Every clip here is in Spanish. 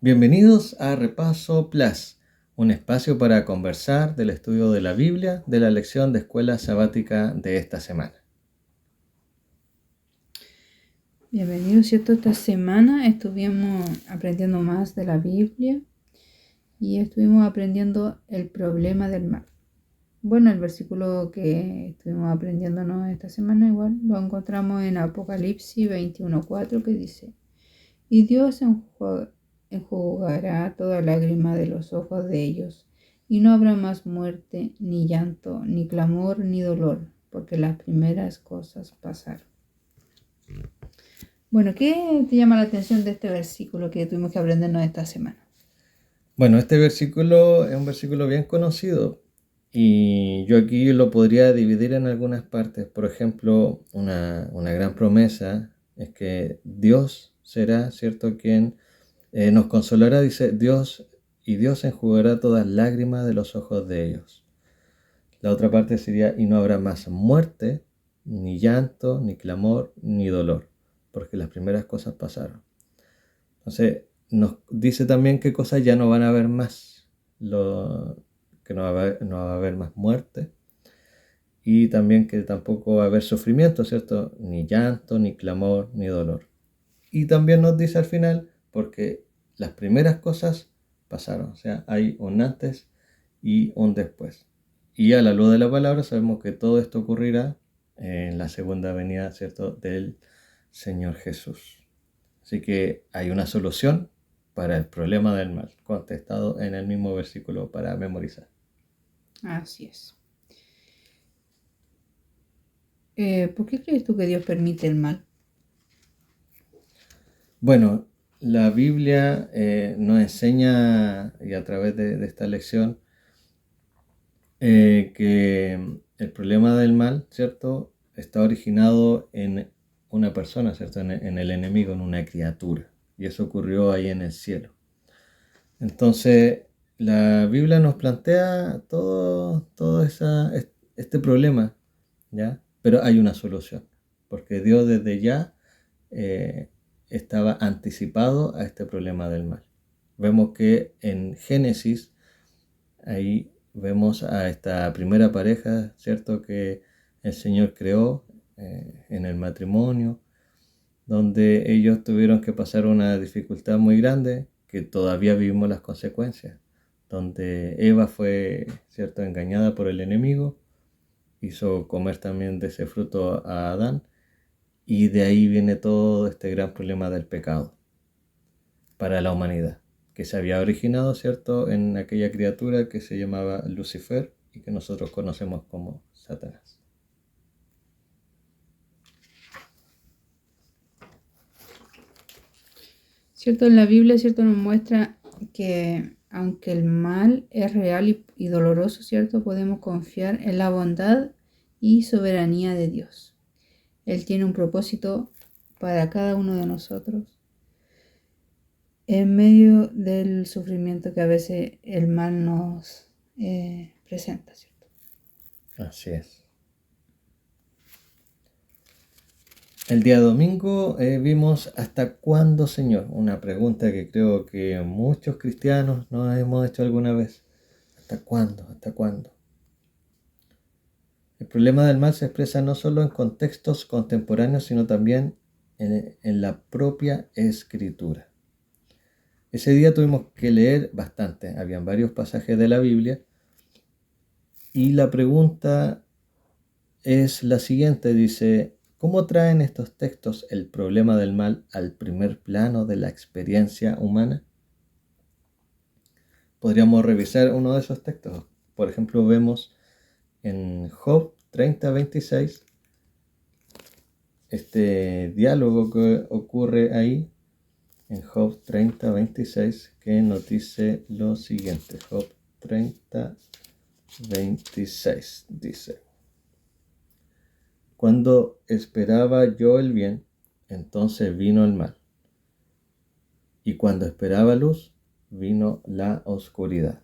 Bienvenidos a Repaso Plus, un espacio para conversar del estudio de la Biblia de la lección de escuela sabática de esta semana. Bienvenidos, ¿cierto? Esta semana estuvimos aprendiendo más de la Biblia y estuvimos aprendiendo el problema del mal. Bueno, el versículo que estuvimos aprendiéndonos esta semana igual lo encontramos en Apocalipsis 21:4 que dice: Y Dios enjugará toda lágrima de los ojos de ellos, y no habrá más muerte, ni llanto, ni clamor, ni dolor, porque las primeras cosas pasaron. Bueno, ¿qué te llama la atención de este versículo que tuvimos que aprendernos esta semana? Bueno, este versículo es un versículo bien conocido y yo aquí lo podría dividir en algunas partes. Por ejemplo, una gran promesa es que Dios será, ¿cierto?, quien nos consolará, dice Dios, y Dios enjugará todas lágrimas de los ojos de ellos. La otra parte sería, y no habrá más muerte, ni llanto, ni clamor, ni dolor, porque las primeras cosas pasaron. Entonces, nos dice también qué cosas ya no van a haber más, que no va a haber más muerte, y también que tampoco va a haber sufrimiento, ¿cierto? Ni llanto, ni clamor, ni dolor. Y también nos dice al final, porque las primeras cosas pasaron, o sea, hay un antes y un después. Y a la luz de la palabra sabemos que todo esto ocurrirá en la segunda venida, ¿cierto?, del Señor Jesús. Así que hay una solución para el problema del mal, contestado en el mismo versículo para memorizar. Así es. ¿Por qué crees tú que Dios permite el mal? Bueno, la Biblia nos enseña, y a través de esta lección, que el problema del mal, ¿cierto?, está originado en una persona, ¿cierto?, en el enemigo, en una criatura. Y eso ocurrió ahí en el cielo. Entonces, la Biblia nos plantea todo este problema, ¿ya? Pero hay una solución, porque Dios desde ya eh, estaba anticipado a este problema del mal. Vemos que en Génesis, ahí vemos a esta primera pareja, ¿cierto?, que el Señor creó en el matrimonio, donde ellos tuvieron que pasar una dificultad muy grande, que todavía vivimos las consecuencias, donde Eva fue, ¿cierto?, engañada por el enemigo, hizo comer también de ese fruto a Adán, y de ahí viene todo este gran problema del pecado para la humanidad, que se había originado, ¿cierto?, en aquella criatura que se llamaba Lucifer y que nosotros conocemos como Satanás. Cierto, en la Biblia, cierto, nos muestra que aunque el mal es real y doloroso, cierto, podemos confiar en la bondad y soberanía de Dios. Él tiene un propósito para cada uno de nosotros en medio del sufrimiento que a veces el mal nos presenta, ¿cierto? Así es. El día domingo vimos ¿hasta cuándo, Señor? Una pregunta que creo que muchos cristianos nos hemos hecho alguna vez. ¿Hasta cuándo? ¿Hasta cuándo? El problema del mal se expresa no solo en contextos contemporáneos, sino también en la propia escritura. Ese día tuvimos que leer bastante, habían varios pasajes de la Biblia, y la pregunta es la siguiente, dice: ¿cómo traen estos textos el problema del mal al primer plano de la experiencia humana? Podríamos revisar uno de esos textos. Por ejemplo, vemos en Job 30:26 este diálogo que ocurre ahí, en Job 30:26, que nos dice lo siguiente. Job 30:26 dice: cuando esperaba yo el bien, entonces vino el mal. Y cuando esperaba luz, vino la oscuridad.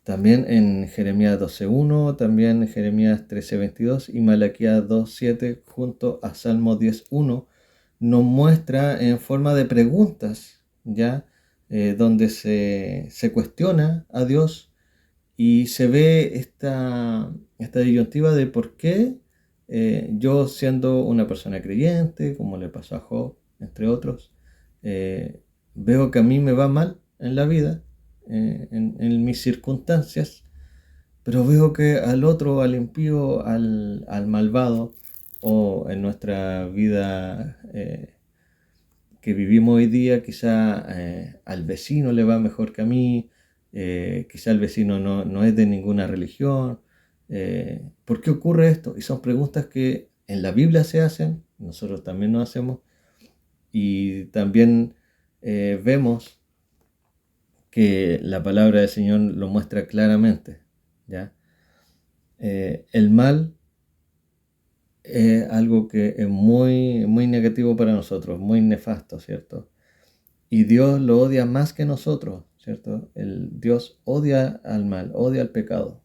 También en Jeremías 12:1, también en Jeremías 13:22 y Malaquías 2:7, junto a Salmo 10:1, nos muestra en forma de preguntas, ¿ya? Donde se cuestiona a Dios y se ve esta disyuntiva de por qué yo siendo una persona creyente, como le pasó a Job, entre otros, veo que a mí me va mal en la vida, en mis circunstancias, pero veo que al otro, al impío, al malvado, o en nuestra vida que vivimos hoy día, quizá al vecino le va mejor que a mí, quizá el vecino no es de ninguna religión. ¿Por qué ocurre esto? Y son preguntas que en la Biblia se hacen, nosotros también nos hacemos, y también vemos que la palabra del Señor lo muestra claramente, ¿ya? El mal es algo que es muy, muy negativo para nosotros, muy nefasto, ¿cierto? Y Dios lo odia más que nosotros, ¿cierto? Dios odia al mal, odia al pecado.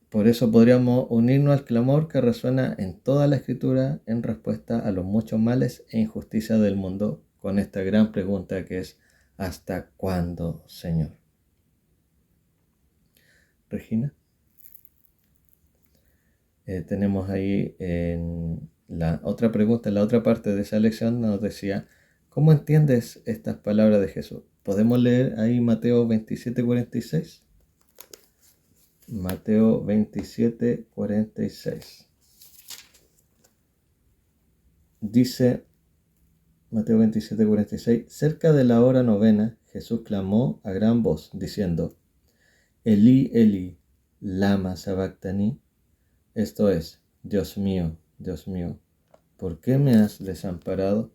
Por eso podríamos unirnos al clamor que resuena en toda la Escritura en respuesta a los muchos males e injusticias del mundo con esta gran pregunta que es ¿hasta cuándo, Señor? Regina, tenemos ahí en la otra pregunta, en la otra parte de esa lección nos decía, ¿cómo entiendes estas palabras de Jesús? ¿Podemos leer ahí Mateo 27:46? Mateo 27:46. Dice Mateo 27:46, cerca de la hora novena, Jesús clamó a gran voz, diciendo, Elí, Elí, lama sabactani, esto es, Dios mío, ¿por qué me has desamparado?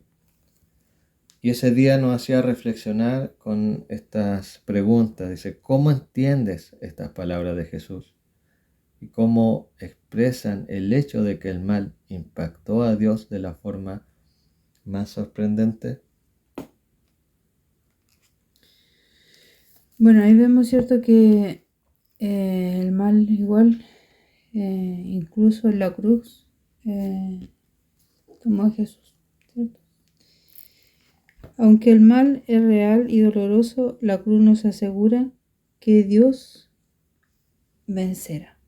Y ese día nos hacía reflexionar con estas preguntas. Dice, ¿cómo entiendes estas palabras de Jesús? Y cómo expresan el hecho de que el mal impactó a Dios de la forma más sorprendente. Bueno, ahí vemos, ¿cierto?, que el mal igual, incluso en la cruz, tomó a Jesús, ¿cierto? Aunque el mal es real y doloroso, la cruz nos asegura que Dios vencerá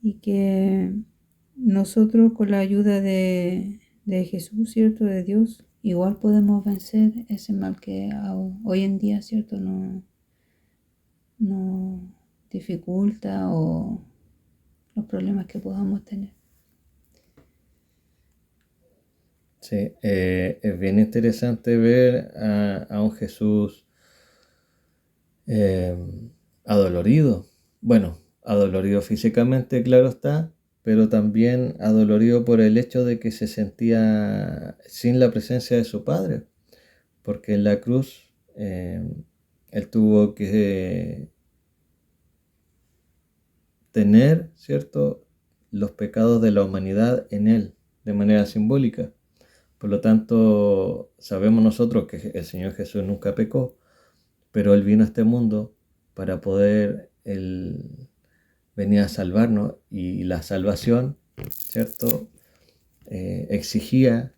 y que nosotros con la ayuda de Jesús, ¿cierto?, de Dios, igual podemos vencer ese mal que hoy en día, ¿cierto?, no dificulta o los problemas que podamos tener. Sí, es bien interesante ver a un Jesús eh, adolorido. Bueno, adolorido físicamente, claro está, pero también adolorido por el hecho de que se sentía sin la presencia de su Padre, porque en la cruz él tuvo que tener, ¿cierto?, los pecados de la humanidad en él, de manera simbólica. Por lo tanto, sabemos nosotros que el Señor Jesús nunca pecó, pero Él vino a este mundo para poder Él venir a salvarnos y la salvación, ¿cierto? Exigía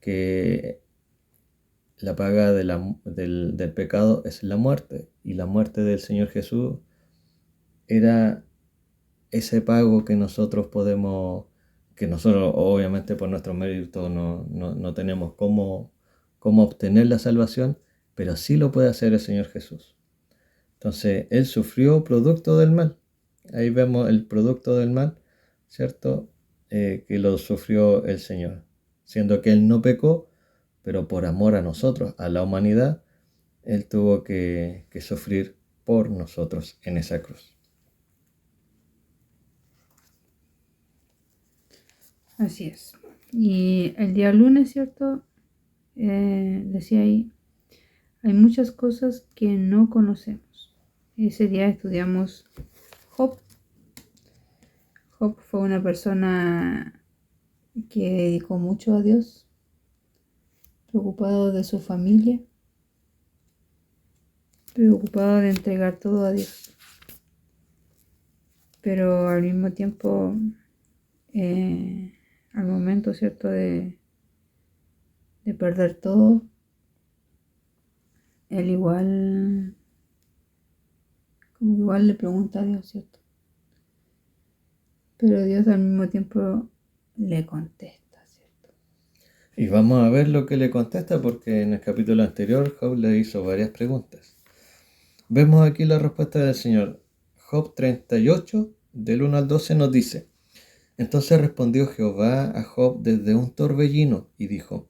que la paga del pecado es la muerte, y la muerte del Señor Jesús era ese pago que nosotros obviamente por nuestro mérito no tenemos cómo obtener la salvación, pero sí lo puede hacer el Señor Jesús. Entonces, Él sufrió producto del mal. Ahí vemos el producto del mal, ¿cierto? Que lo sufrió el Señor, siendo que Él no pecó, pero por amor a nosotros, a la humanidad, Él tuvo que sufrir por nosotros en esa cruz. Así es. Y el día lunes, ¿cierto? Decía ahí, hay muchas cosas que no conocemos. Ese día estudiamos Job. Job fue una persona que dedicó mucho a Dios, preocupado de su familia, preocupado de entregar todo a Dios. Pero al mismo tiempo al momento, ¿cierto?, de perder todo, él igual, como que igual le pregunta a Dios, ¿cierto? Pero Dios al mismo tiempo le contesta, ¿cierto? Y vamos a ver lo que le contesta porque en el capítulo anterior Job le hizo varias preguntas. Vemos aquí la respuesta del Señor. Job 38, del 1 al 12 nos dice: Entonces respondió Jehová a Job desde un torbellino y dijo: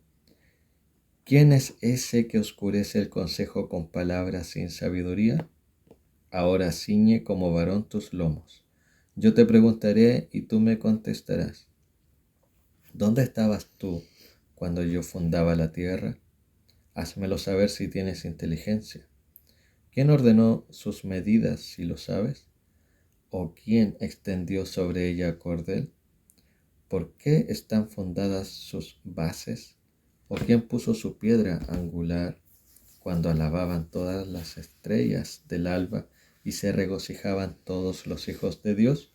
¿Quién es ese que oscurece el consejo con palabras sin sabiduría? Ahora ciñe como varón tus lomos. Yo te preguntaré y tú me contestarás. ¿Dónde estabas tú cuando yo fundaba la tierra? Házmelo saber si tienes inteligencia. ¿Quién ordenó sus medidas, si lo sabes? ¿O quién extendió sobre ella cordel? ¿Por qué están fundadas sus bases? ¿O quién puso su piedra angular cuando alababan todas las estrellas del alba y se regocijaban todos los hijos de Dios?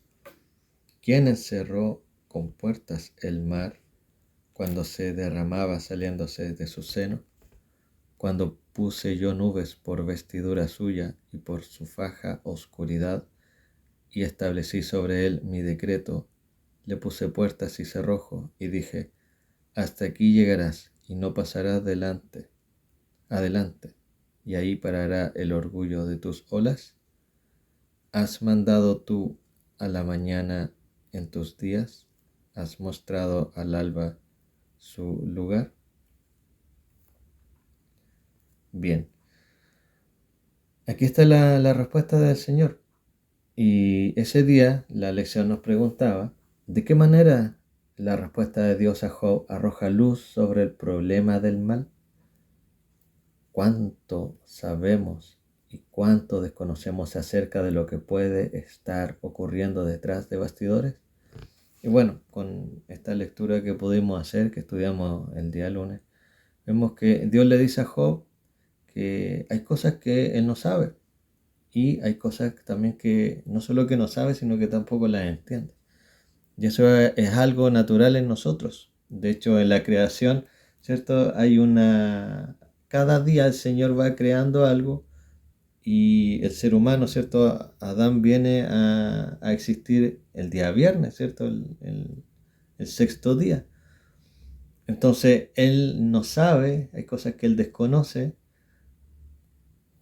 ¿Quién encerró con puertas el mar cuando se derramaba saliéndose de su seno? Cuando puse yo nubes por vestidura suya y por su faja oscuridad, y establecí sobre él mi decreto, le puse puertas y cerrojo, y dije: hasta aquí llegarás, y no pasarás adelante, y ahí parará el orgullo de tus olas. ¿Has mandado tú a la mañana en tus días? ¿Has mostrado al alba su lugar? Bien, aquí está la respuesta del Señor. Y ese día la lección nos preguntaba: ¿de qué manera la respuesta de Dios a Job arroja luz sobre el problema del mal? ¿Cuánto sabemos y cuánto desconocemos acerca de lo que puede estar ocurriendo detrás de bastidores? Y bueno, con esta lectura que pudimos hacer, que estudiamos el día lunes, vemos que Dios le dice a Job que hay cosas que él no sabe, y hay cosas también que no solo que no sabe, sino que tampoco las entiende. Y eso es algo natural en nosotros. De hecho, en la creación, ¿cierto? Cada día el Señor va creando algo, y el ser humano, ¿cierto? Adán viene a existir el día viernes, ¿cierto? El sexto día. Entonces, él no sabe, hay cosas que él desconoce.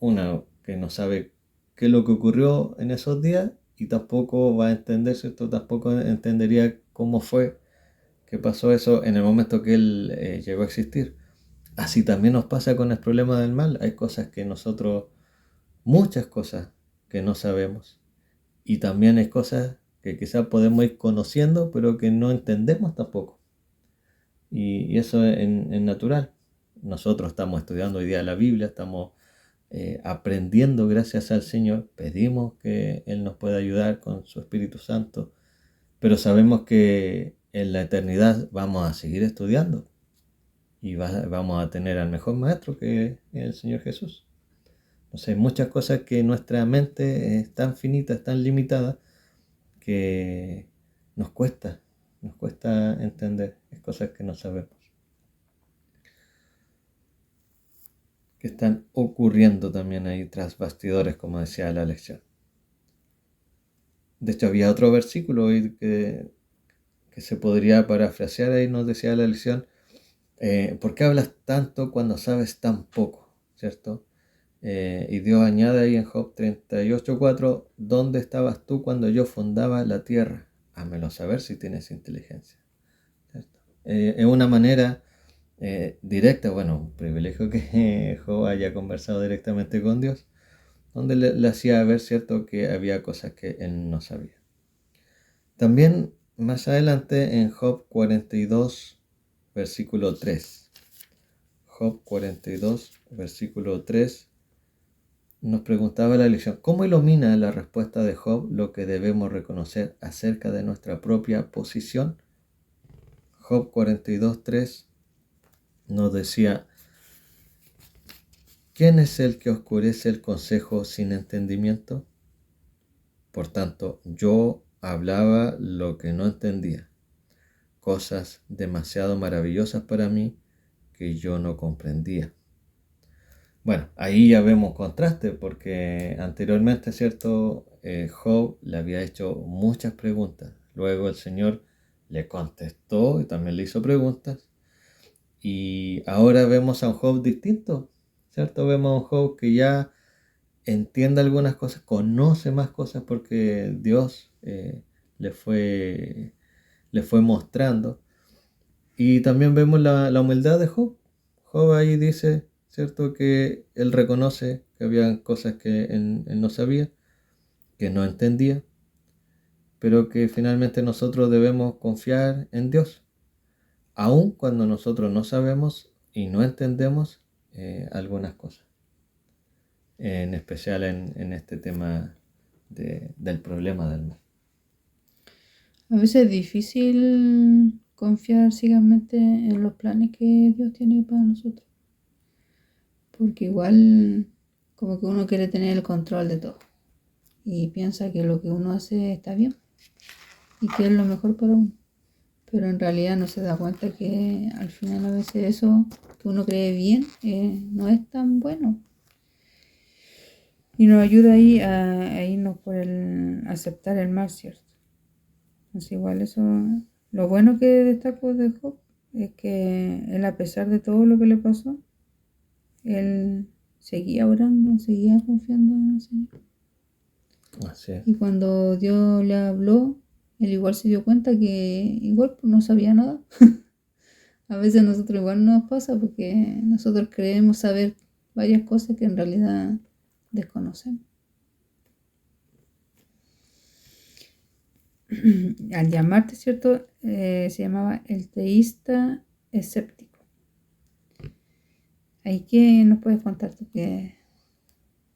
Una, que no sabe qué es lo que ocurrió en esos días, y tampoco va a entender, ¿cierto? Tampoco entendería cómo fue que pasó eso en el momento que él llegó a existir. Así también nos pasa con el problema del mal. Hay cosas que nosotros, muchas cosas que no sabemos. Y también hay cosas que quizás podemos ir conociendo, pero que no entendemos tampoco. Y eso es natural. Nosotros estamos estudiando hoy día la Biblia, estamos aprendiendo gracias al Señor. Pedimos que Él nos pueda ayudar con su Espíritu Santo, pero sabemos que en la eternidad vamos a seguir estudiando, y vamos a tener al mejor maestro, que es el Señor Jesús. Entonces hay muchas cosas que nuestra mente es tan finita, es tan limitada, que nos cuesta entender, es cosas que no sabemos, que están ocurriendo también ahí tras bastidores, como decía la lección. De hecho, había otro versículo que se podría parafrasear ahí, nos decía la lección: ¿por qué hablas tanto cuando sabes tan poco? ¿Cierto? Y Dios añade ahí en Job 38:4: ¿dónde estabas tú cuando yo fundaba la tierra? Házmelo saber si tienes inteligencia. ¿Cierto? Es una manera directa, bueno, un privilegio que Job haya conversado directamente con Dios, donde le hacía ver, ¿cierto?, que había cosas que él no sabía. También más adelante en Job 42, versículo 3. Job 42, versículo 3, nos preguntaba la lección: ¿cómo ilumina la respuesta de Job lo que debemos reconocer acerca de nuestra propia posición? Job 42, 3 nos decía: ¿quién es el que oscurece el consejo sin entendimiento? Por tanto, yo hablaba lo que no entendía, cosas demasiado maravillosas para mí que yo no comprendía. Bueno, ahí ya vemos contraste porque anteriormente, ¿cierto? Job le había hecho muchas preguntas. Luego el Señor le contestó y también le hizo preguntas. Y ahora vemos a un Job distinto, ¿cierto? Vemos a un Job que ya entiende algunas cosas, conoce más cosas porque Dios le fue mostrando. Y también vemos la humildad de Job. Job ahí dice, ¿cierto? Que él reconoce que había cosas que él no sabía, que no entendía, pero que finalmente nosotros debemos confiar en Dios, aun cuando nosotros no sabemos y no entendemos algunas cosas, en especial en este tema del problema del mal. A veces es difícil confiar ciegamente en los planes que Dios tiene para nosotros, porque igual como que uno quiere tener el control de todo y piensa que lo que uno hace está bien y que es lo mejor para uno, pero en realidad no se da cuenta que al final a veces eso que uno cree bien no es tan bueno. Y nos ayuda ahí a irnos por el aceptar el mal, ¿cierto? Entonces igual eso, lo bueno que destaco de Job es que él, a pesar de todo lo que le pasó, él seguía orando, seguía confiando en el Señor. Así es. Y cuando Dios le habló, él igual se dio cuenta que igual pues, no sabía nada. A veces a nosotros igual nos pasa porque nosotros creemos saber varias cosas que en realidad desconocemos. Al llamarte, ¿cierto? Se llamaba el teísta escéptico. ¿Ahí qué nos puedes contar tú de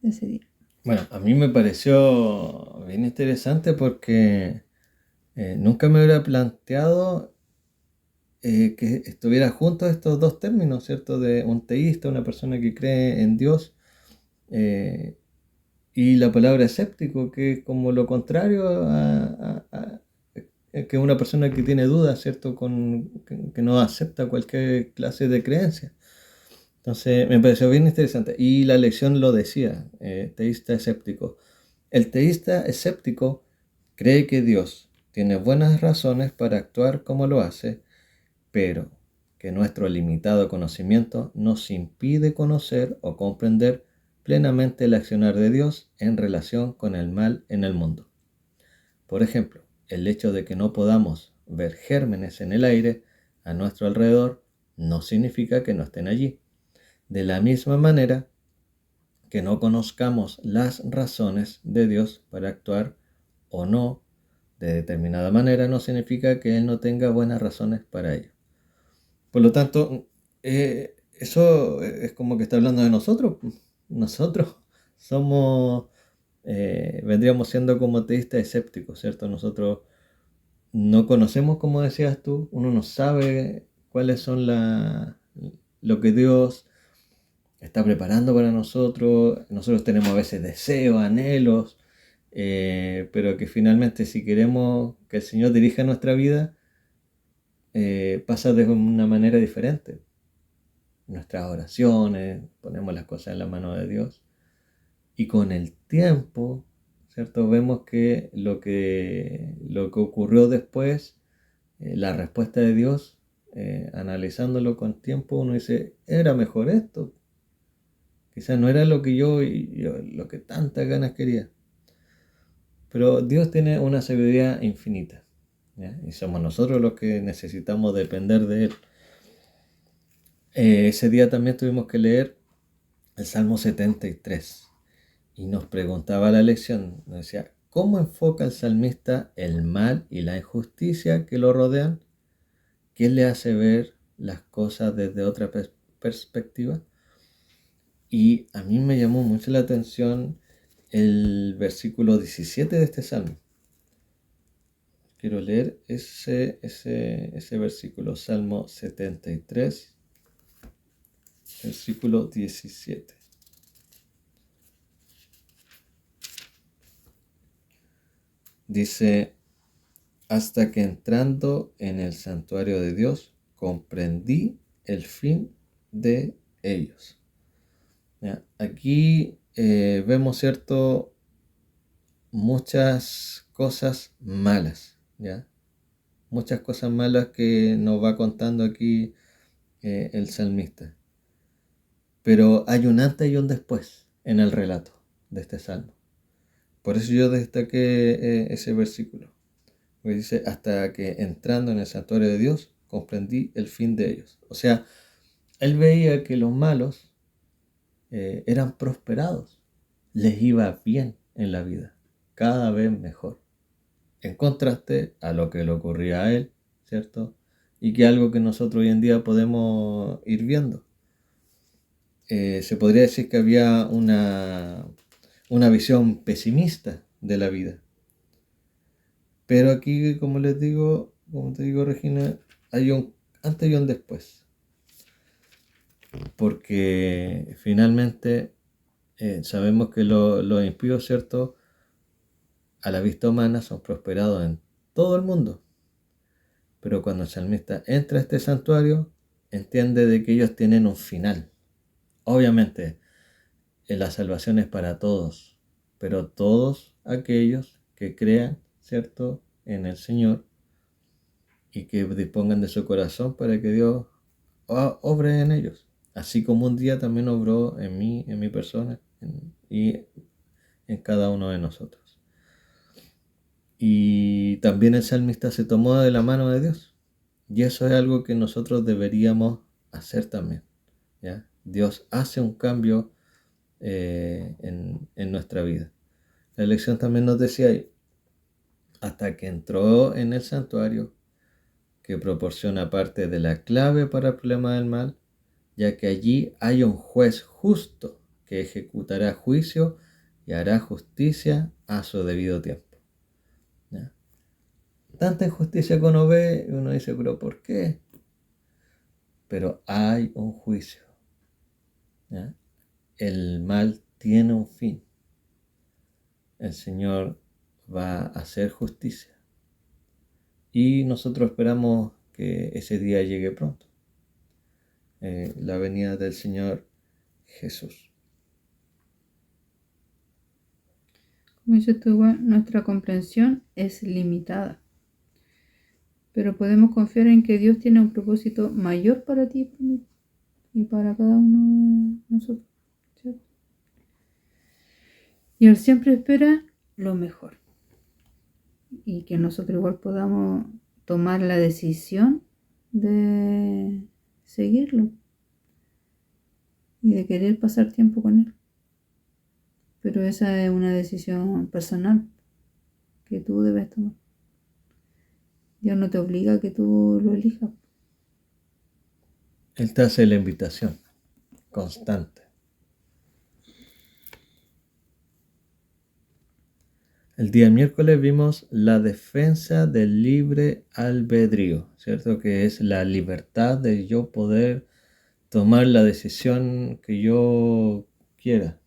ese día? Bueno, a mí me pareció bien interesante porque nunca me hubiera planteado que estuviera juntos estos dos términos, ¿cierto? De un teísta, una persona que cree en Dios, eh, y la palabra escéptico, que es como lo contrario que una persona que tiene dudas, ¿cierto? Que no acepta cualquier clase de creencia. Entonces me pareció bien interesante. Y la lección lo decía, teísta escéptico. El teísta escéptico cree que Dios tiene buenas razones para actuar como lo hace, pero que nuestro limitado conocimiento nos impide conocer o comprender plenamente el accionar de Dios en relación con el mal en el mundo. Por ejemplo, el hecho de que no podamos ver gérmenes en el aire a nuestro alrededor no significa que no estén allí. De la misma manera que no conozcamos las razones de Dios para actuar o no de determinada manera no significa que Él no tenga buenas razones para ello. Por lo tanto, eso es como que está hablando de nosotros. Nosotros somos, vendríamos siendo como teístas escépticos, ¿cierto? Nosotros no conocemos, como decías tú, uno no sabe cuáles son lo que Dios está preparando para nosotros. Nosotros tenemos a veces deseos, anhelos, pero que finalmente si queremos que el Señor dirija nuestra vida, pasa de una manera diferente. Nuestras oraciones, ponemos las cosas en la mano de Dios. Y con el tiempo, ¿cierto? Vemos que lo que ocurrió después, la respuesta de Dios, analizándolo con tiempo, uno dice, era mejor esto. Quizás no era lo que lo que tantas ganas quería. Pero Dios tiene una sabiduría infinita, ¿ya? Y somos nosotros los que necesitamos depender de Él. Ese día también tuvimos que leer el Salmo 73 y nos preguntaba la lección, nos decía, ¿cómo enfoca el salmista el mal y la injusticia que lo rodean? ¿Qué le hace ver las cosas desde otra perspectiva? Y a mí me llamó mucho la atención el versículo 17 de este salmo. Quiero leer ese versículo, Salmo 73, versículo 17. Dice, hasta que entrando en el santuario de Dios, comprendí el fin de ellos. ¿Ya? Aquí vemos, ¿cierto?, muchas cosas malas, ¿ya? Muchas cosas malas que nos va contando aquí el salmista. Pero hay un antes y un después en el relato de este salmo. Por eso yo destaqué ese versículo. Porque dice, hasta que entrando en el santuario de Dios, comprendí el fin de ellos. O sea, él veía que los malos eran prosperados. Les iba bien en la vida, cada vez mejor. En contraste a lo que le ocurría a él, ¿cierto? Y que algo que nosotros hoy en día podemos ir viendo. Se podría decir que había una visión pesimista de la vida. Pero aquí, como les digo, como te digo, Regina, hay un antes y un después. Porque finalmente sabemos que los impíos, ¿cierto?, a la vista humana son prosperados en todo el mundo. Pero cuando el salmista entra a este santuario, entiende de que ellos tienen un final. Obviamente, la salvación es para todos, pero todos aquellos que crean, ¿cierto?, en el Señor y que dispongan de su corazón para que Dios obre en ellos. Así como un día también obró en mí, en mi persona y en cada uno de nosotros. Y también el salmista se tomó de la mano de Dios. Y eso es algo que nosotros deberíamos hacer también, ¿ya? Dios hace un cambio en nuestra vida. La lección también nos decía ahí, hasta que entró en el santuario, que proporciona parte de la clave para el problema del mal, ya que allí hay un juez justo que ejecutará juicio y hará justicia a su debido tiempo. ¿Ya? Tanta injusticia que uno ve, uno dice, pero ¿por qué? Pero hay un juicio. ¿Ya? El mal tiene un fin. El Señor va a hacer justicia. Y nosotros esperamos que ese día llegue pronto. La venida del Señor Jesús. Como dices tú, nuestra comprensión es limitada, pero podemos confiar en que Dios tiene un propósito mayor para ti y para cada uno de nosotros, ¿cierto? Y Él siempre espera lo mejor y que nosotros igual podamos tomar la decisión de seguirlo y de querer pasar tiempo con Él. Pero esa es una decisión personal que tú debes tomar. Dios no te obliga a que tú lo elijas. Él te hace la invitación constante. El día miércoles vimos la defensa del libre albedrío, ¿cierto? Que es la libertad de yo poder tomar la decisión que yo quiera.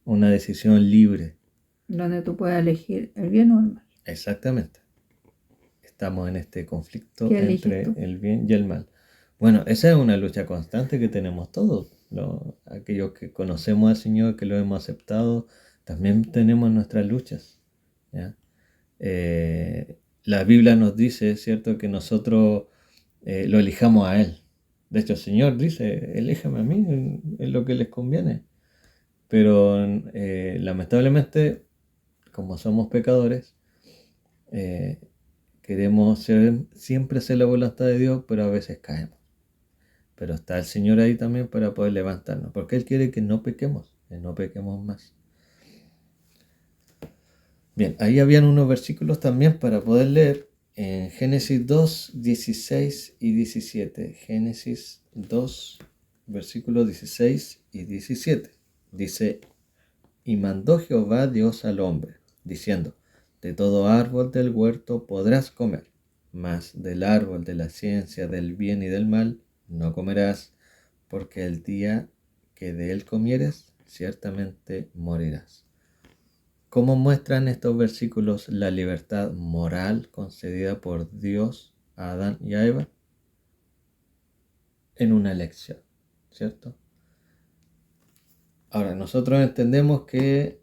Una decisión libre. Donde tú puedas elegir el bien o el mal. Exactamente. Estamos en este conflicto ¿Qué eliges entre tú? el bien y el mal. Bueno, esa es una lucha constante que tenemos todos. Aquellos que conocemos al Señor, que lo hemos aceptado, también tenemos nuestras luchas. ¿Ya? La Biblia nos dice, ¿cierto?, que nosotros lo elijamos a Él. De hecho, el Señor dice, elíjame a mí, es lo que les conviene. Pero lamentablemente, como somos pecadores, queremos siempre hacer la voluntad de Dios, pero a veces caemos. Pero está el Señor ahí también para poder levantarnos, porque Él quiere que no pequemos, más. Bien, ahí habían unos versículos también para poder leer en Génesis 2, 16 y 17. Génesis 2, versículos 16 y 17. Dice, y mandó Jehová Dios al hombre, diciendo, de todo árbol del huerto podrás comer, mas del árbol de la ciencia del bien y del mal no comerás, porque el día que de él comieres, ciertamente morirás. ¿Cómo muestran estos versículos la libertad moral concedida por Dios a Adán y a Eva? En una elección, ¿cierto? Ahora, nosotros entendemos que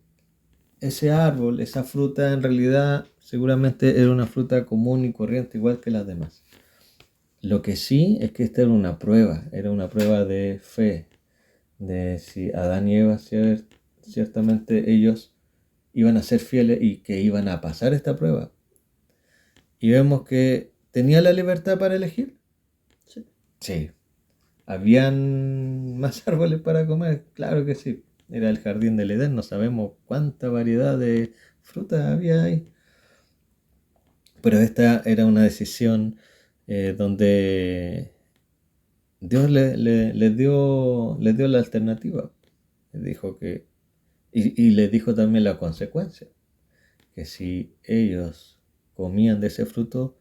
ese árbol, esa fruta, en realidad seguramente era una fruta común y corriente, igual que las demás. Lo que sí es que esta era una prueba de fe, de si Adán y Eva ciertamente ellos iban a ser fieles y que iban a pasar esta prueba. Y vemos que tenía la libertad para elegir. Sí. Sí. ¿Habían más árboles para comer? Claro que sí. Era el jardín del Edén, no sabemos cuánta variedad de frutas había ahí. Pero esta era una decisión donde Dios les dio la alternativa. Les dijo que, y les dijo también la consecuencia, que si ellos comían de ese fruto,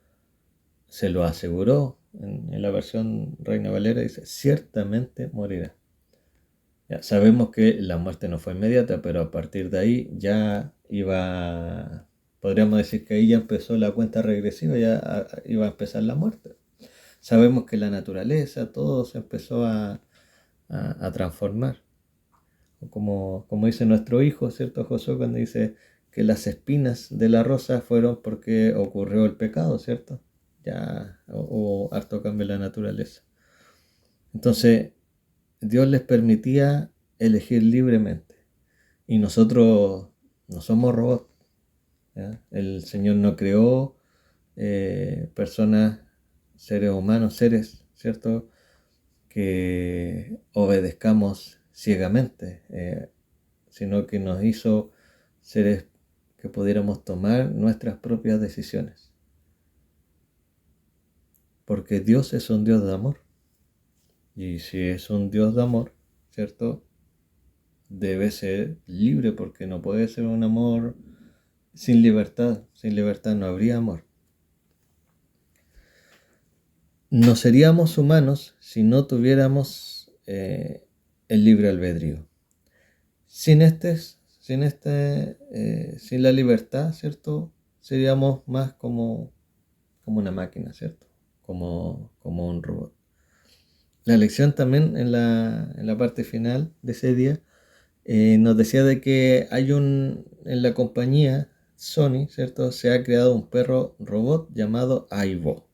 se lo aseguró. En la versión Reina Valera dice, ciertamente morirá. Ya, sabemos que la muerte no fue inmediata, pero a partir de ahí ya iba, podríamos decir que ahí ya empezó la cuenta regresiva, iba a empezar la muerte. Sabemos que la naturaleza, todo se empezó a transformar. Como dice nuestro hijo, ¿cierto? Josué, cuando dice que las espinas de la rosa fueron porque ocurrió el pecado, ¿cierto? Ya hubo harto cambio en la naturaleza. Entonces, Dios les permitía elegir libremente. Y nosotros no somos robots. ¿Ya? El Señor no creó personas, seres humanos, seres, ¿cierto? Que obedezcamos ciegamente, sino que nos hizo seres que pudiéramos tomar nuestras propias decisiones. Porque Dios es un Dios de amor. Y si es un Dios de amor, ¿cierto? Debe ser libre porque no puede ser un amor sin libertad. Sin libertad no habría amor. No seríamos humanos si no tuviéramos el libre albedrío. Sin sin la libertad, ¿cierto? Seríamos más como una máquina, ¿cierto? Como un robot. La lección también en la parte final de ese día nos decía de que en la compañía Sony, ¿cierto? Se ha creado un perro robot llamado Aibo.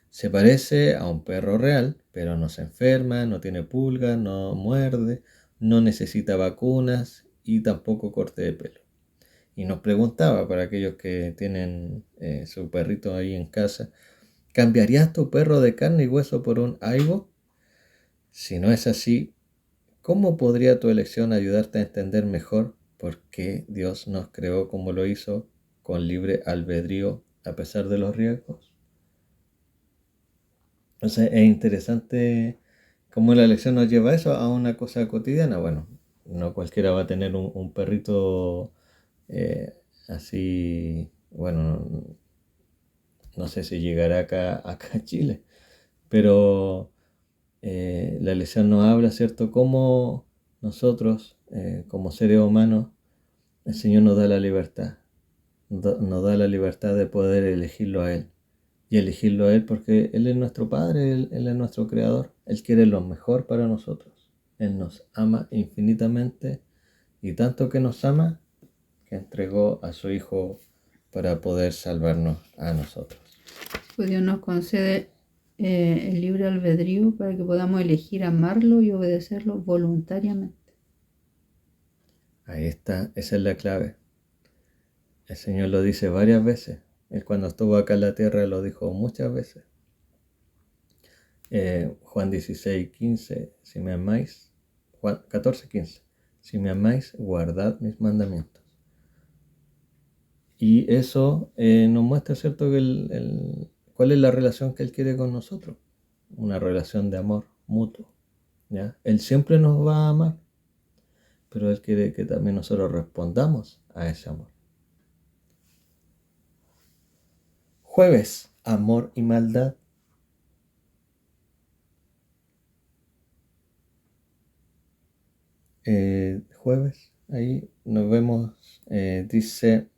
Se parece a un perro real, pero no se enferma, no tiene pulgas, no muerde, no necesita vacunas y tampoco corte de pelo. Y nos preguntaba, para aquellos que tienen su perrito ahí en casa, ¿cambiarías tu perro de carne y hueso por un Aibo? Si no es así, ¿cómo podría tu elección ayudarte a entender mejor por qué Dios nos creó como lo hizo, con libre albedrío a pesar de los riesgos? Entonces es interesante cómo la elección nos lleva a eso, a una cosa cotidiana. Bueno, no cualquiera va a tener un perrito así, bueno, no sé si llegará acá a Chile, pero la elección nos habla, ¿cierto? Cómo nosotros, como seres humanos, el Señor nos da la libertad, nos da la libertad de poder elegirlo a Él. Y elegirlo a Él porque Él es nuestro Padre, Él es nuestro Creador. Él quiere lo mejor para nosotros. Él nos ama infinitamente y tanto que nos ama que entregó a su Hijo para poder salvarnos a nosotros. Pues Dios nos concede el libre albedrío para que podamos elegir amarlo y obedecerlo voluntariamente. Ahí está, esa es la clave. El Señor lo dice varias veces. Él cuando estuvo acá en la tierra lo dijo muchas veces. Juan 16:15, si me amáis, Juan 14:15, si me amáis, guardad mis mandamientos. Y eso nos muestra, ¿cierto?, que cuál es la relación que Él quiere con nosotros. Una relación de amor mutuo. ¿Ya? Él siempre nos va a amar, pero Él quiere que también nosotros respondamos a ese amor. Jueves, amor y maldad. Jueves, ahí nos vemos, dice,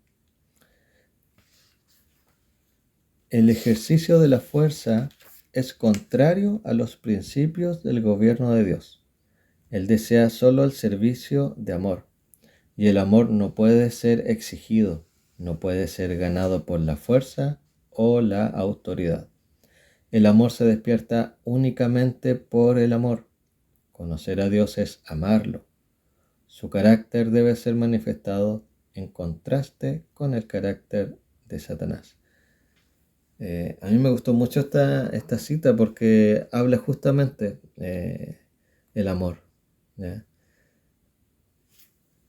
el ejercicio de la fuerza es contrario a los principios del gobierno de Dios. Él desea solo el servicio de amor, y el amor no puede ser exigido, no puede ser ganado por la fuerza o la autoridad. El amor se despierta únicamente por el amor. Conocer a Dios es amarlo. Su carácter debe ser manifestado en contraste con el carácter de Satanás. A mí me gustó mucho esta cita porque habla justamente el amor, ¿ya?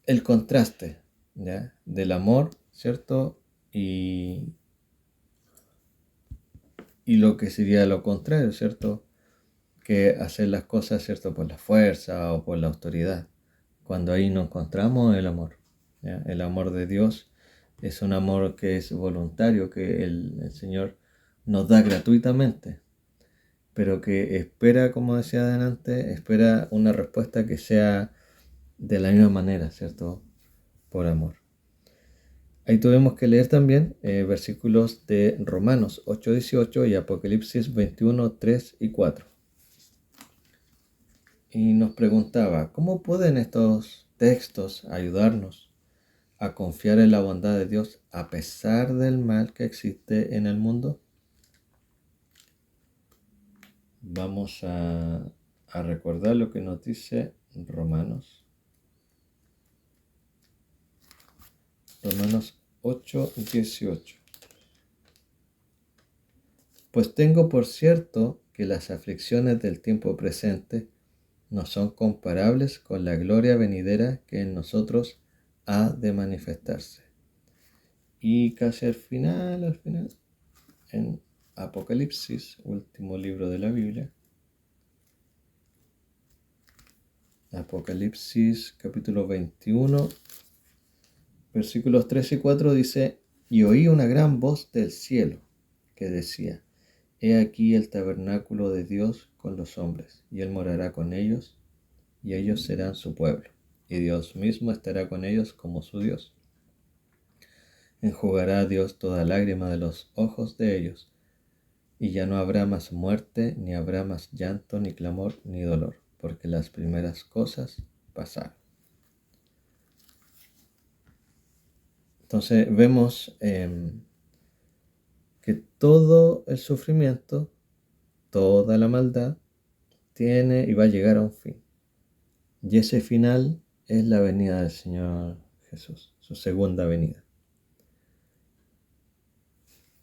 El contraste, ¿ya? Del amor, ¿cierto? Y lo que sería lo contrario, ¿cierto? Que hacer las cosas, ¿cierto? Por la fuerza o por la autoridad. Cuando ahí no encontramos el amor, ¿ya? El amor de Dios es un amor que es voluntario, que el Señor nos da gratuitamente, pero que espera, como decía adelante, espera una respuesta que sea de la misma manera, ¿cierto? Por amor. Ahí tuvimos que leer también versículos de Romanos 8:18 y Apocalipsis 21:3 y 4. Y nos preguntaba, ¿cómo pueden estos textos ayudarnos a confiar en la bondad de Dios a pesar del mal que existe en el mundo? Vamos a recordar lo que nos dice Romanos 8:18. Pues tengo por cierto que las aflicciones del tiempo presente no son comparables con la gloria venidera que en nosotros ha de manifestarse. Y casi al final, en Apocalipsis, último libro de la Biblia, Apocalipsis capítulo 21, versículos 3 y 4 dice, y oí una gran voz del cielo que decía, he aquí el tabernáculo de Dios con los hombres, y él morará con ellos, y ellos serán su pueblo, y Dios mismo estará con ellos como su Dios. Enjugará a Dios toda lágrima de los ojos de ellos, y ya no habrá más muerte, ni habrá más llanto, ni clamor, ni dolor, porque las primeras cosas pasaron. Entonces vemos que todo el sufrimiento, toda la maldad, tiene y va a llegar a un fin. Y ese final es la venida del Señor Jesús, su segunda venida.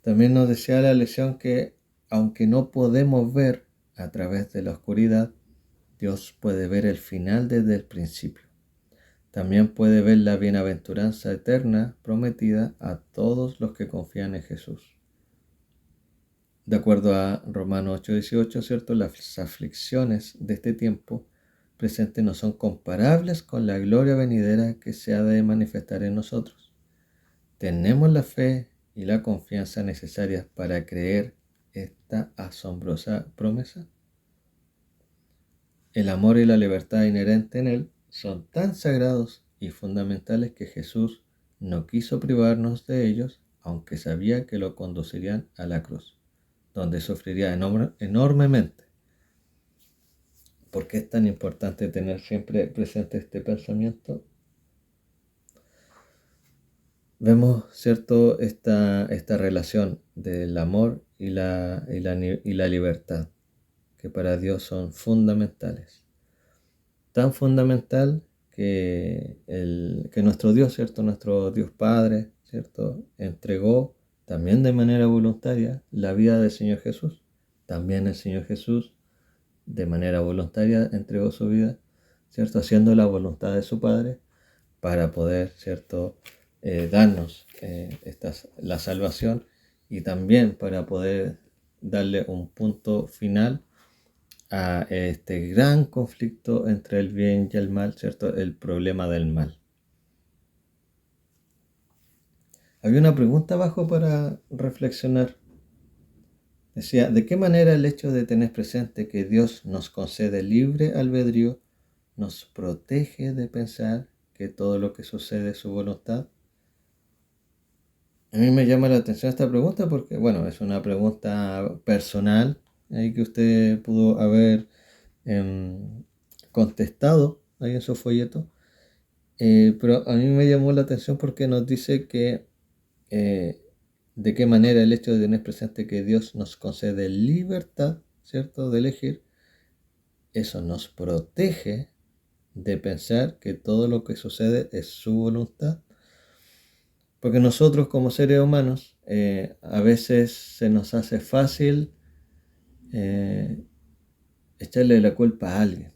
También nos decía la lección que aunque no podemos ver a través de la oscuridad, Dios puede ver el final desde el principio. También puede ver la bienaventuranza eterna prometida a todos los que confían en Jesús. De acuerdo a Romanos 8:18, ¿cierto? Las aflicciones de este tiempo presente no son comparables con la gloria venidera que se ha de manifestar en nosotros. ¿Tenemos la fe y la confianza necesarias para creer esta asombrosa promesa? El amor y la libertad inherente en él son tan sagrados y fundamentales que Jesús no quiso privarnos de ellos, aunque sabía que lo conducirían a la cruz, donde sufriría enormemente. ¿Por qué es tan importante tener siempre presente este pensamiento? Vemos, ¿cierto?, esta relación del amor y la libertad, que para Dios son fundamentales. Tan fundamental que nuestro Dios, ¿cierto?, nuestro Dios Padre, ¿cierto?, entregó también de manera voluntaria la vida del Señor Jesús. También el Señor Jesús de manera voluntaria entregó su vida, ¿cierto?, haciendo la voluntad de su Padre para poder, ¿cierto?, darnos la salvación y también para poder darle un punto final a este gran conflicto entre el bien y el mal, ¿cierto?, el problema del mal. Había una pregunta abajo para reflexionar. Decía, ¿de qué manera el hecho de tener presente que Dios nos concede libre albedrío nos protege de pensar que todo lo que sucede es su voluntad? A mí me llama la atención esta pregunta porque, bueno, es una pregunta personal ahí que usted pudo haber em, contestado ahí en su folleto. Pero a mí me llamó la atención porque nos dice que eh, de qué manera el hecho de tener presente que Dios nos concede libertad, ¿cierto?, de elegir, eso nos protege de pensar que todo lo que sucede es su voluntad. Porque nosotros como seres humanos a veces se nos hace fácil eh, echarle la culpa a alguien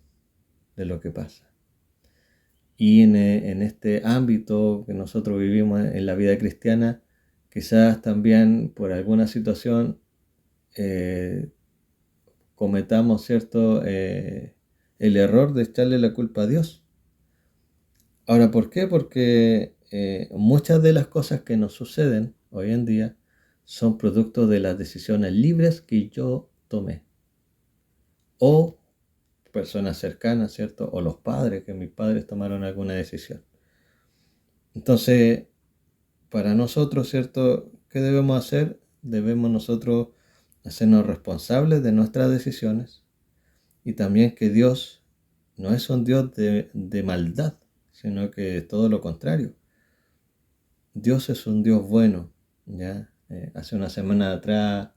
de lo que pasa. Y en este ámbito que nosotros vivimos en la vida cristiana, quizás también por alguna situación eh, cometamos, ¿cierto?, el error de echarle la culpa a Dios. Ahora, ¿por qué? Porque muchas de las cosas que nos suceden hoy en día son producto de las decisiones libres que yo tomé. O personas cercanas, ¿cierto? O los padres, que mis padres tomaron alguna decisión. Entonces, para nosotros, ¿cierto? ¿Qué debemos hacer? Debemos nosotros hacernos responsables de nuestras decisiones y también que Dios no es un Dios de maldad, sino que todo lo contrario. Dios es un Dios bueno, ¿ya? Hace una semana atrás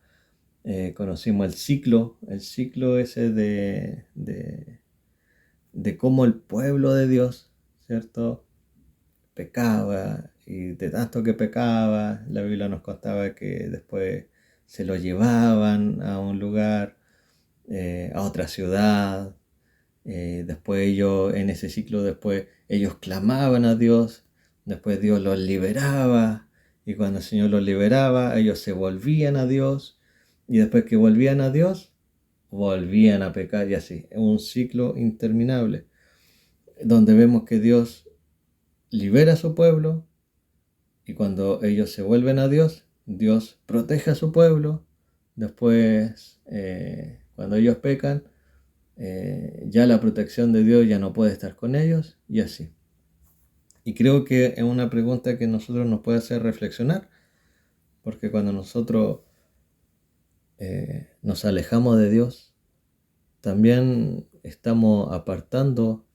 conocimos el ciclo ese de cómo el pueblo de Dios, ¿cierto?, pecaba y de tanto que pecaba, la Biblia nos contaba que después se lo llevaban a un lugar, a otra ciudad, después ellos, en ese ciclo después, ellos clamaban a Dios, después Dios los liberaba, y cuando el Señor los liberaba, ellos se volvían a Dios, y después que volvían a Dios, volvían a pecar, y así, es un ciclo interminable, donde vemos que Dios libera a su pueblo, y cuando ellos se vuelven a Dios, Dios protege a su pueblo, después, cuando ellos pecan, ya la protección de Dios ya no puede estar con ellos y así. Y creo que es una pregunta que nosotros nos puede hacer reflexionar, porque cuando nosotros nos alejamos de Dios, también estamos apartando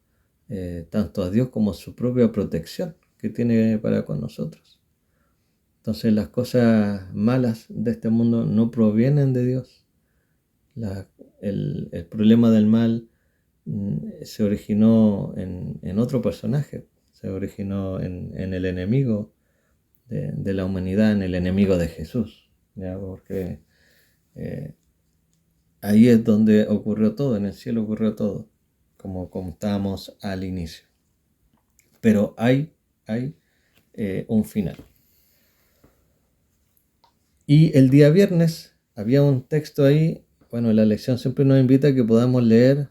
tanto a Dios como su propia protección que tiene para con nosotros. Entonces las cosas malas de este mundo no provienen de Dios. El problema del mal se originó en otro personaje, se originó en el enemigo de la humanidad, en el enemigo de Jesús, ¿ya? Porque ahí es donde ocurrió todo, en el cielo ocurrió todo, como contábamos al inicio. Pero hay un final. Y el día viernes había un texto ahí, bueno, la lección siempre nos invita a que podamos leer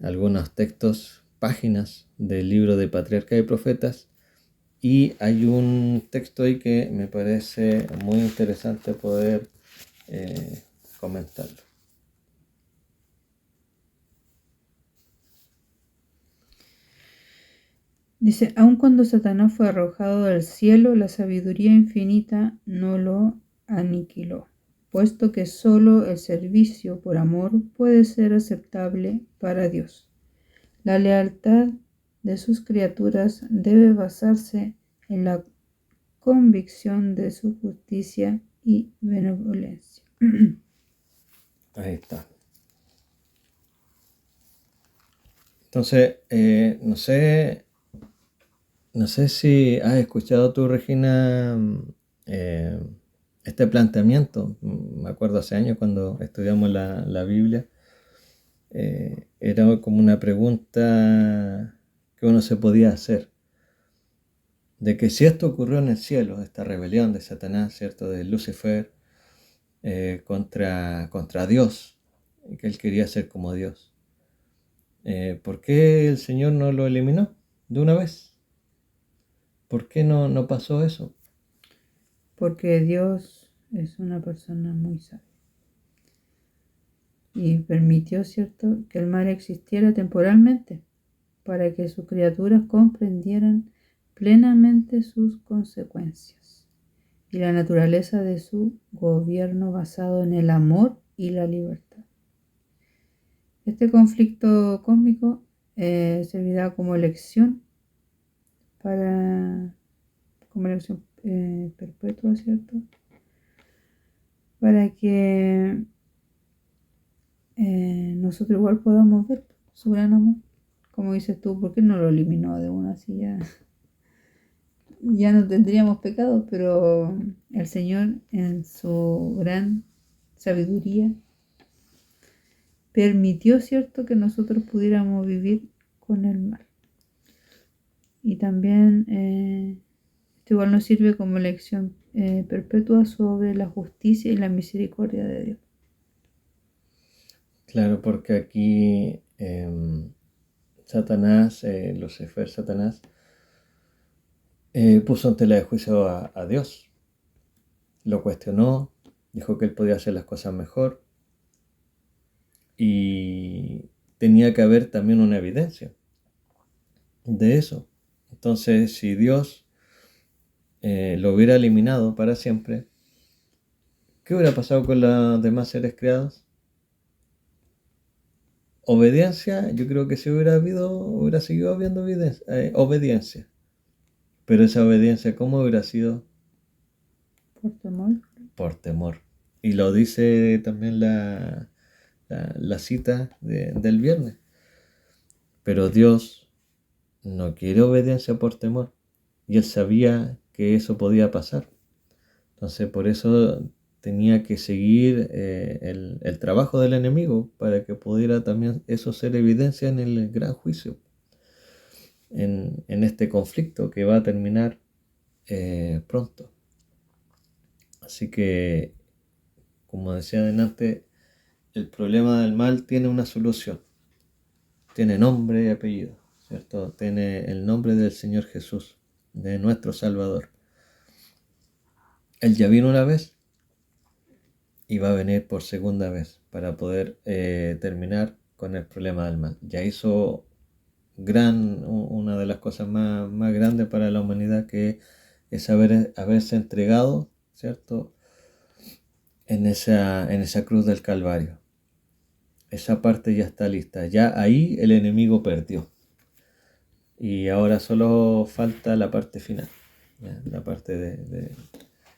algunos textos, páginas del libro de Patriarcas y Profetas, y hay un texto ahí que me parece muy interesante poder comentarlo. Dice, aun cuando Satanás fue arrojado del cielo, la sabiduría infinita no lo aniquiló, puesto que solo el servicio por amor puede ser aceptable para Dios. La lealtad de sus criaturas debe basarse en la convicción de su justicia y benevolencia. Ahí está. Entonces, no sé si has escuchado tú, Regina, eh, este planteamiento. Me acuerdo hace años cuando estudiamos la Biblia, era como una pregunta que uno se podía hacer, de que si esto ocurrió en el cielo, esta rebelión de Satanás, ¿cierto?, de Lucifer contra Dios, y que él quería ser como Dios, ¿por qué el Señor no lo eliminó de una vez? ¿Por qué no pasó eso? Porque Dios es una persona muy sabia. Y permitió, ¿cierto?, que el mal existiera temporalmente. para que sus criaturas comprendieran plenamente sus consecuencias y la naturaleza de su gobierno basado en el amor y la libertad. Este conflicto cósmico servirá como lección perpetua, ¿cierto? Para que nosotros igual podamos ver su gran amor. Como dices tú, ¿por qué no lo eliminó de una así ya? Ya no tendríamos pecados, pero el Señor en su gran sabiduría permitió, ¿cierto?, que nosotros pudiéramos vivir con el mal. Y también esto igual nos sirve como lección perpetua sobre la justicia y la misericordia de Dios. Claro, porque aquí Satanás, Lucifer, Satanás, puso en tela de juicio a Dios. Lo cuestionó, dijo que él podía hacer las cosas mejor y tenía que haber también una evidencia de eso. Entonces, si Dios lo hubiera eliminado para siempre, ¿qué hubiera pasado con los demás seres creados? Obediencia, yo creo que si hubiera seguido habiendo obediencia. Pero esa obediencia, ¿cómo hubiera sido? Por temor. Por temor. Y lo dice también la cita del viernes. Pero Dios no quiere obediencia por temor. Y él sabía que eso podía pasar. Entonces por eso tenía que seguir el trabajo del enemigo para que pudiera también eso ser evidencia en el gran juicio. En este conflicto que va a terminar pronto. Así que, como decía adelante, el problema del mal tiene una solución. Tiene nombre y apellido, ¿cierto? Tiene el nombre del Señor Jesús, de nuestro Salvador. Él ya vino una vez y va a venir por segunda vez para poder terminar con el problema del mal. Ya hizo una de las cosas más grandes para la humanidad, que es haberse entregado, ¿cierto?, en esa cruz del Calvario. Esa parte ya está lista. Ya ahí el enemigo perdió. Y ahora solo falta la parte final, ¿ya? La parte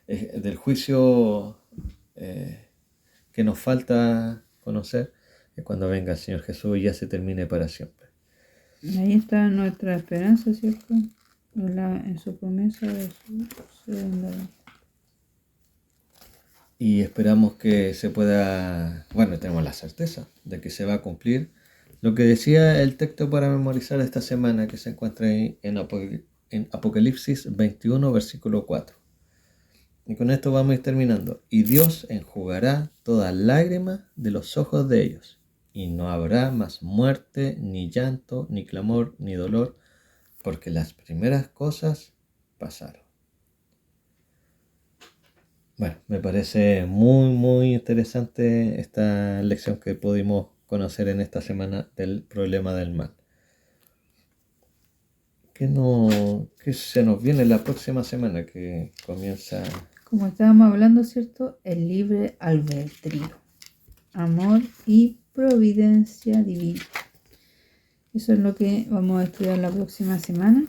del juicio que nos falta conocer, es cuando venga el Señor Jesús y ya se termine para siempre. Ahí está nuestra esperanza, ¿cierto? En su promesa de su segunda venida. Y esperamos que se pueda, bueno, tenemos la certeza de que se va a cumplir lo que decía el texto para memorizar esta semana, que se encuentra ahí en Apocalipsis 21, versículo 4. Y con esto vamos a ir terminando. Y Dios enjugará toda lágrima de los ojos de ellos, y no habrá más muerte, ni llanto, ni clamor, ni dolor, porque las primeras cosas pasaron. Bueno, me parece muy interesante esta lección que pudimos conocer en esta semana del problema del mal. ¿Qué se nos viene la próxima semana que comienza? Como estábamos hablando, ¿cierto? El libre albedrío, amor y providencia divina. Eso es lo que vamos a estudiar la próxima semana.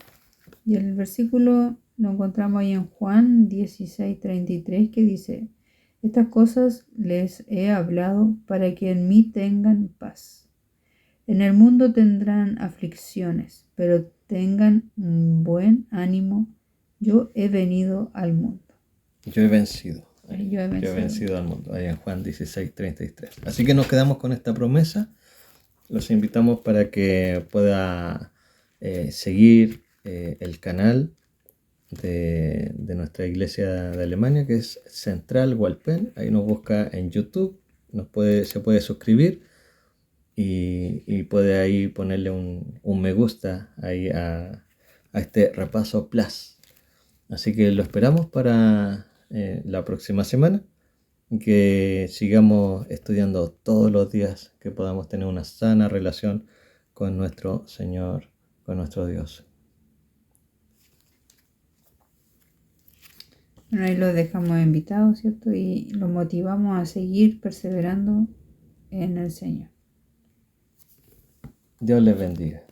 Y el versículo lo encontramos ahí en Juan 16:33, que dice: estas cosas les he hablado para que en mí tengan paz. En el mundo tendrán aflicciones, pero tengan un buen ánimo. Yo he venido al mundo. Yo he vencido. Yo he vencido al mundo. Ahí en Juan 16:33. Así que nos quedamos con esta promesa. Los invitamos para que pueda seguir el canal de nuestra iglesia de Alemania, que es Central Walpen. Ahí nos busca en YouTube, se puede suscribir y puede ahí ponerle un me gusta ahí a este repaso plus. Así que lo esperamos para la próxima semana, y que sigamos estudiando todos los días, que podamos tener una sana relación con nuestro Señor con nuestro Dios. Bueno, ahí los dejamos invitados, ¿cierto? Y los motivamos a seguir perseverando en el Señor. Dios les bendiga.